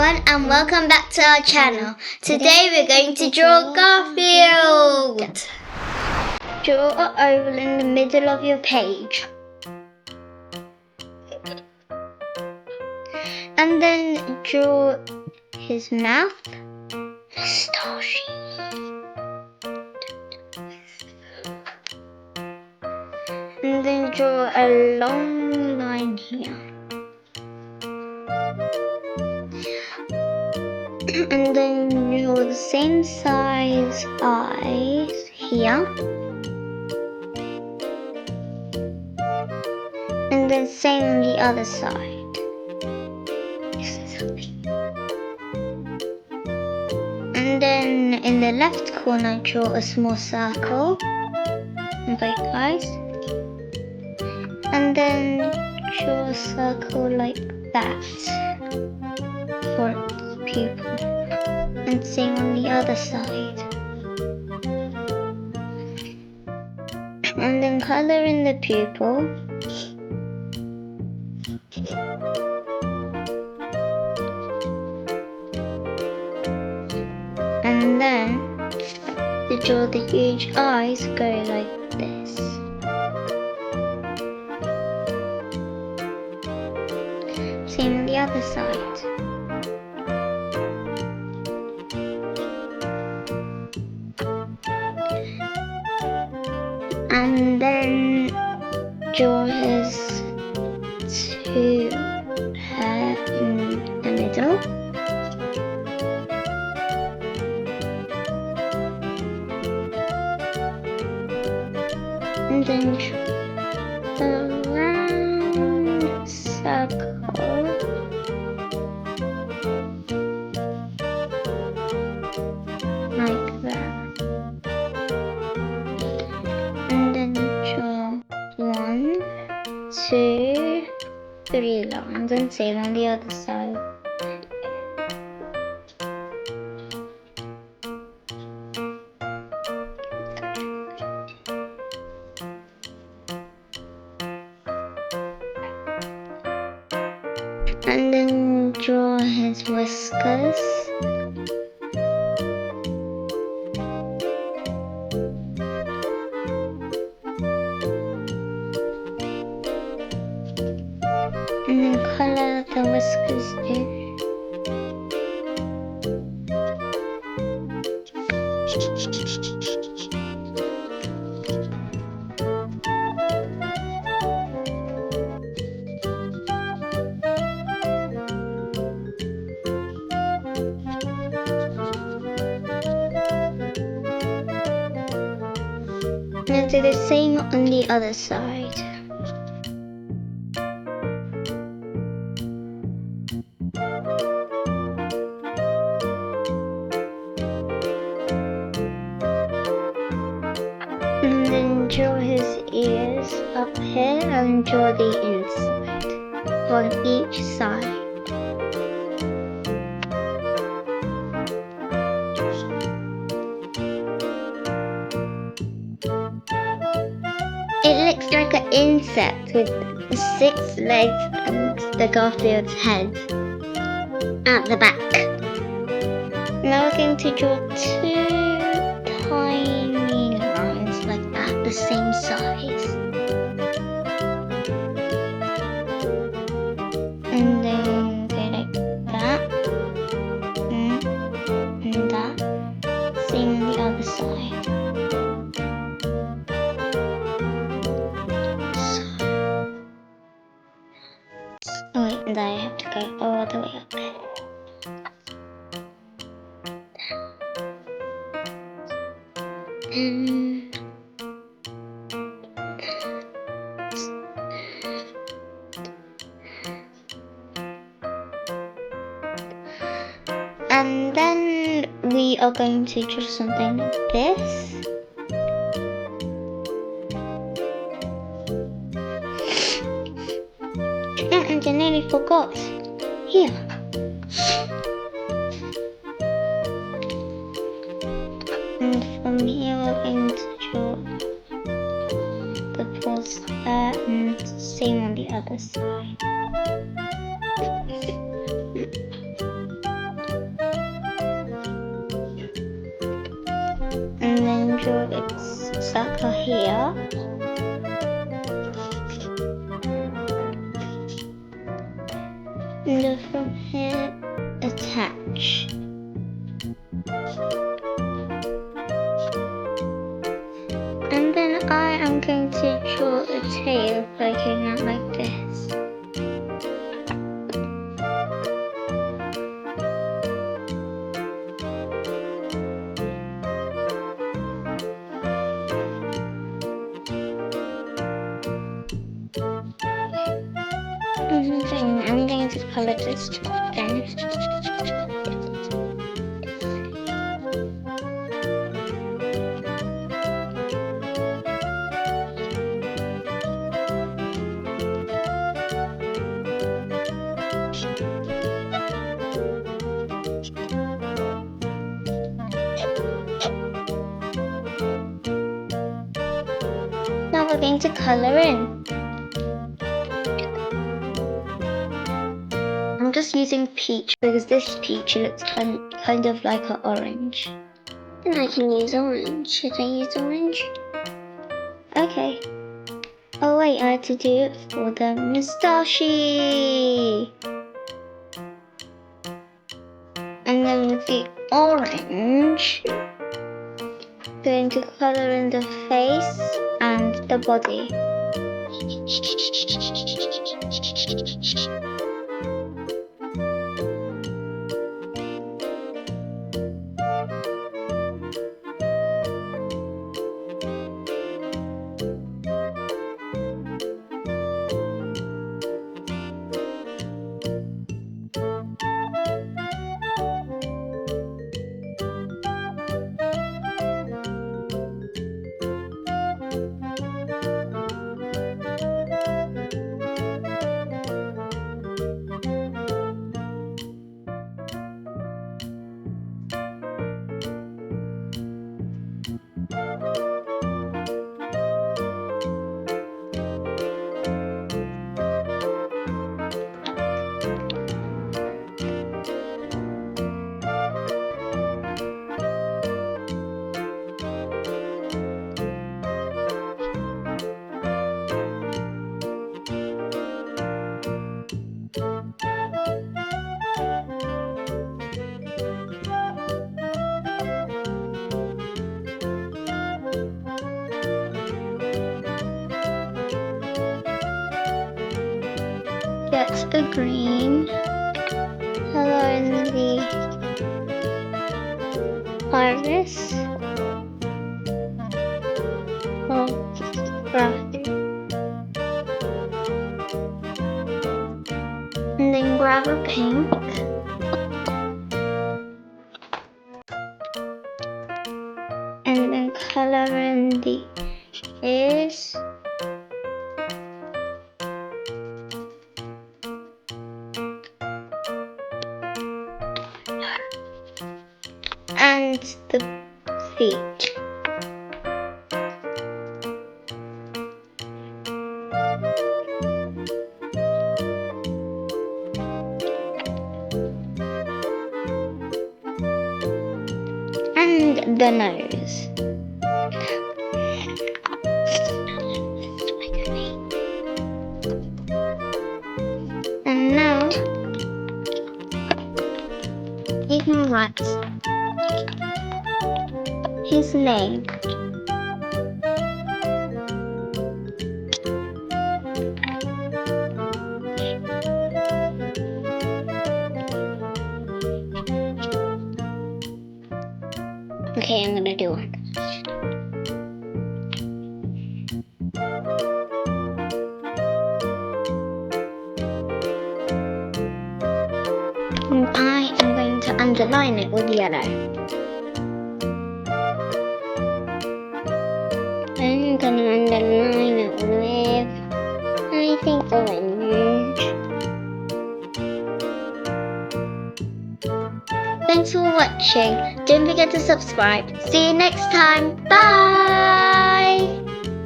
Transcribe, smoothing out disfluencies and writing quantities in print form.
everyone, and welcome back to our channel. Today we're going to draw Garfield. Draw an oval in the middle of your page. And then draw his mouth. Moustache. And then draw a long line here. And then draw the same size eyes here. And then same on the other side. And then in the left corner, draw a small circle on both eyes. And then draw a circle like that for its pupil. And same on the other side. And then color in the pupil. And then to draw the huge eyes, go like this. Same on the other side. And then draw his two hair in the middle. And then draw a round circle. Like that. And then draw 1, 2, 3 lines and same on the other side. And then draw his whiskers. And then color the whiskers too. And do the same on the other side. And then draw his ears up here and draw the inside on each side. It looks like an insect with 6 legs and the Garfield's head at the back. Now we're going to draw 2 tiny lines like that, the same size. And then go like that, and that, same on the other side. Oh wait, and I have to go all the way up there. And then we are going to draw something like this. And I nearly forgot. Here. And from here we're going to draw the paws there and same on the other side. draw its circle here. And then from here, attach. And then I am going to draw a tail poking out like this. And then I'm going to colour this top then. Now we're going to colour in. I'm just using peach because this peach looks kind of like an orange. And I can use orange. Should I use orange? Okay. Oh wait, I had to do it for the moustache. And then with the orange, going to colour in the face and the body. Get a green, colour in the iris, or Garfield, and then grab a pink, and then colour in the ears. And the feet. And the nose. And now you can write his name. Okay, I'm gonna do one. And I am going to underline it with yellow. I'm gonna underline it with, I think, orange. Thanks for watching. Don't forget to subscribe. See you next time. Bye!